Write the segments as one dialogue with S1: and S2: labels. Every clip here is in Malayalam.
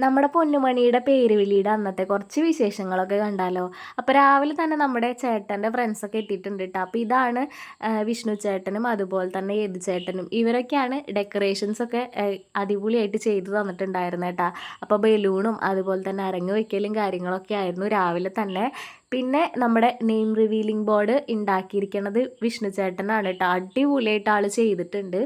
S1: നമ്മുടെ പൊന്നുമണിയുടെ പേരുവിളിയുടെ അന്നത്തെ കുറച്ച് വിശേഷങ്ങളൊക്കെ കണ്ടാലോ. അപ്പോൾ രാവിലെ തന്നെ നമ്മുടെ ചേട്ടൻ്റെ ഫ്രണ്ട്സൊക്കെ എത്തിയിട്ടുണ്ട് കേട്ടോ. അപ്പോൾ ഇതാണ് വിഷ്ണു ചേട്ടനും അതുപോലെ തന്നെ യദു ചേട്ടനും. ഇവരൊക്കെയാണ് ഡെക്കറേഷൻസൊക്കെ അടിപൊളിയായിട്ട് ചെയ്തു തന്നിട്ടുണ്ടായിരുന്നത് കേട്ടോ. അപ്പോൾ ബലൂണും അതുപോലെ തന്നെ അരങ്ങ് വയ്ക്കലും കാര്യങ്ങളൊക്കെ ആയിരുന്നു രാവിലെ തന്നെ. പിന്നെ നമ്മുടെ നെയിം റിവീലിംഗ് ബോർഡ് ഉണ്ടാക്കിയിരിക്കുന്നത് വിഷ്ണു ചേട്ടനാണ് കേട്ടോ. അടിപൊളിയായിട്ട് ആൾ ചെയ്തിട്ടുണ്ട്.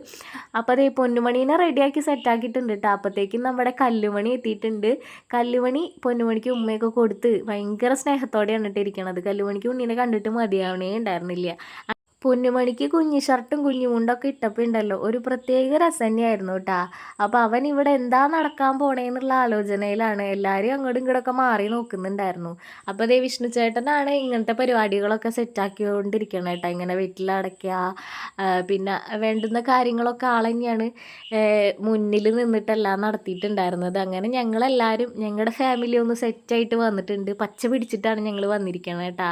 S1: അപ്പോൾ അതേ പൊന്നുമണീനെ റെഡിയാക്കി സെറ്റാക്കിയിട്ടുണ്ട് കേട്ടോ. അപ്പോഴത്തേക്കും നമ്മുടെ കല്ലുമണി എത്തിയിട്ടുണ്ട്. കല്ലുമണി പൊന്നുമണിക്ക് ഉമ്മയൊക്കെ കൊടുത്ത് ഭയങ്കര സ്നേഹത്തോടെയാണ് ഇട്ടിരിക്കണത്. കല്ലുമണിക്ക് ഉണ്ണീനെ കണ്ടിട്ട് മതിയാവണേ ഉണ്ടായിരുന്നില്ല. പൊന്നുമണിക്ക് കുഞ്ഞു ഷർട്ടും കുഞ്ഞു മുണ്ടൊക്കെ ഇട്ടപ്പോൾ ഉണ്ടല്ലോ ഒരു പ്രത്യേക രസം തന്നെയായിരുന്നു കേട്ടാ. അപ്പോൾ അവൻ ഇവിടെ എന്താ നടക്കാൻ പോണേന്നുള്ള ആലോചനയിലാണ്. എല്ലാവരും അങ്ങോട്ടും ഇങ്ങോട്ടൊക്കെ മാറി നോക്കുന്നുണ്ടായിരുന്നു. അപ്പോൾ അതേ വിഷ്ണു ചേട്ടനാണ് ഇങ്ങനത്തെ പരിപാടികളൊക്കെ സെറ്റാക്കിക്കൊണ്ടിരിക്കണം കേട്ടോ. ഇങ്ങനെ വീട്ടിലടയ്ക്കുക, പിന്നെ വേണ്ടുന്ന കാര്യങ്ങളൊക്കെ ആൾ തന്നെയാണ് മുന്നിൽ നിന്നിട്ടെല്ലാം നടത്തിയിട്ടുണ്ടായിരുന്നത്. അങ്ങനെ ഞങ്ങളെല്ലാവരും ഞങ്ങളുടെ ഫാമിലി ഒന്ന് സെറ്റായിട്ട് വന്നിട്ടുണ്ട്. പച്ച പിടിച്ചിട്ടാണ് ഞങ്ങൾ വന്നിരിക്കുന്നത് കേട്ടോ.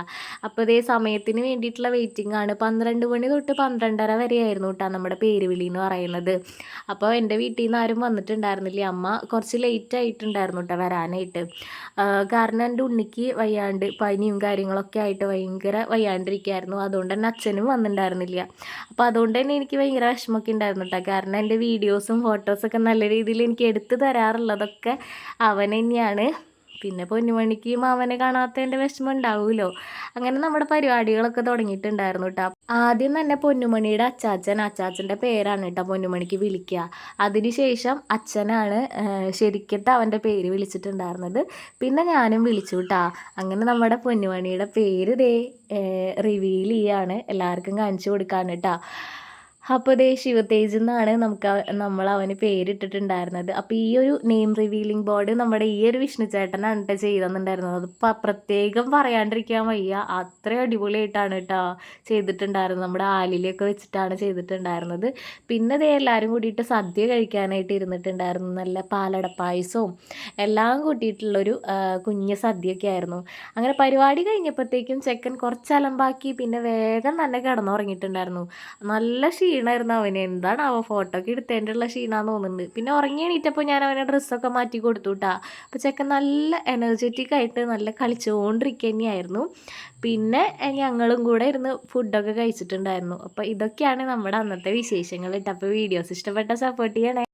S1: അപ്പോൾ ഇതേ സമയത്തിന് വേണ്ടിയിട്ടുള്ള വെയിറ്റിംഗ് ആണ്. 12 മണി തൊട്ട് 12:30 വരെയായിരുന്നു കേട്ടോ നമ്മുടെ പേരുവിളി എന്ന് പറയുന്നത്. അപ്പോൾ എൻ്റെ വീട്ടിൽ നിന്ന് ആരും വന്നിട്ടുണ്ടായിരുന്നില്ല. അമ്മ കുറച്ച് ലേറ്റ് ആയിട്ടുണ്ടായിരുന്നു കേട്ടോ വരാനായിട്ട്. കാരണം എൻ്റെ ഉണ്ണിക്ക് വയ്യാണ്ട് പനിയും കാര്യങ്ങളൊക്കെ ആയിട്ട് ഭയങ്കര വയ്യാണ്ടിരിക്കുകയായിരുന്നു. അതുകൊണ്ട് തന്നെ അച്ഛനും വന്നിട്ടുണ്ടായിരുന്നില്ല. അപ്പോൾ അതുകൊണ്ട് തന്നെ എനിക്ക് ഭയങ്കര വിഷമമൊക്കെ ഉണ്ടായിരുന്നു കേട്ടോ. കാരണം എൻ്റെ വീഡിയോസും ഫോട്ടോസൊക്കെ നല്ല രീതിയിൽ എനിക്ക് എടുത്തു തരാറുള്ളതൊക്കെ അവൻ തന്നെയാണ്. പിന്നെ പൊന്നുമണിക്ക് മാമനെ കാണാത്തതിൻ്റെ വിഷമം ഉണ്ടാവുമല്ലോ. അങ്ങനെ നമ്മുടെ പരിപാടികളൊക്കെ തുടങ്ങിയിട്ടുണ്ടായിരുന്നു കേട്ടോ. ആദ്യം തന്നെ പൊന്നുമണിയുടെ അച്ചാച്ചൻ്റെ പേരാണ് കേട്ടോ പൊന്നുമണിക്ക് വിളിക്കുക. അതിനുശേഷം അച്ഛനാണ് ശരിക്കിട്ട് അവൻ്റെ പേര് വിളിച്ചിട്ടുണ്ടായിരുന്നത്. പിന്നെ ഞാനും വിളിച്ചു കേട്ടോ. അങ്ങനെ നമ്മുടെ പൊന്നുമണിയുടെ പേര് റിവീൽ ചെയ്യാണ് എല്ലാവർക്കും കാണിച്ചു കൊടുക്കാൻ കേട്ടോ. അപ്പോൾ ശിവതേജ് എന്നാണ് നമ്മൾ അവന് പേരിട്ടിട്ടുണ്ടായിരുന്നത്. അപ്പോൾ ഈ ഒരു നെയിം റിവീലിംഗ് ബോർഡ് നമ്മുടെ ഈ ഒരു വിഷ്ണു ചേട്ടനാണ് കേട്ടോ ചെയ്തെന്നുണ്ടായിരുന്നത്. അത് പ്രത്യേകം പറയാണ്ടിരിക്കാൻ വയ്യ, അത്ര അടിപൊളിയായിട്ടാണ് കേട്ടോ ചെയ്തിട്ടുണ്ടായിരുന്നത്. നമ്മുടെ ആലിലൊക്കെ വെച്ചിട്ടാണ് ചെയ്തിട്ടുണ്ടായിരുന്നത്. പിന്നെ എല്ലാവരും കൂടിയിട്ട് സദ്യ കഴിക്കാനായിട്ട് ഇരുന്നിട്ടുണ്ടായിരുന്നു. നല്ല പാലട പായസവും എല്ലാം കൂട്ടിയിട്ടുള്ളൊരു കുഞ്ഞ് സദ്യയൊക്കെ ആയിരുന്നു. അങ്ങനെ പരിപാടി കഴിഞ്ഞപ്പോഴത്തേക്കും ചെക്കൻ കുറച്ച് അലമ്പാക്കി പിന്നെ വേഗം തന്നെ കിടന്നുറങ്ങിയിട്ടുണ്ടായിരുന്നു. നല്ല ക്ഷീണമായിരുന്നു അവന്. എന്താണാവോ ഫോട്ടോ ഒക്കെ എടുത്തതിൻ്റെ ഉള്ള ക്ഷീണമാണെന്ന് തോന്നുന്നുണ്ട്. പിന്നെ ഉറങ്ങി എണീറ്റപ്പോൾ ഞാൻ അവനെ ഡ്രസ്സൊക്കെ മാറ്റി കൊടുത്തു കേട്ടോ. അപ്പോൾ ചെക്കൻ നല്ല എനർജറ്റിക് ആയിട്ട് നല്ല കളിച്ചുകൊണ്ടിരിക്കുക തന്നെയായിരുന്നു. പിന്നെ ഞങ്ങളും കൂടെ ഇരുന്ന് ഫുഡൊക്കെ കഴിച്ചിട്ടുണ്ടായിരുന്നു. അപ്പോൾ ഇതൊക്കെയാണ് നമ്മുടെ അന്നത്തെ വിശേഷങ്ങൾ കേട്ടോ. അപ്പോൾ വീഡിയോസ് ഇഷ്ടപ്പെട്ട സപ്പോർട്ട് ചെയ്യണേ.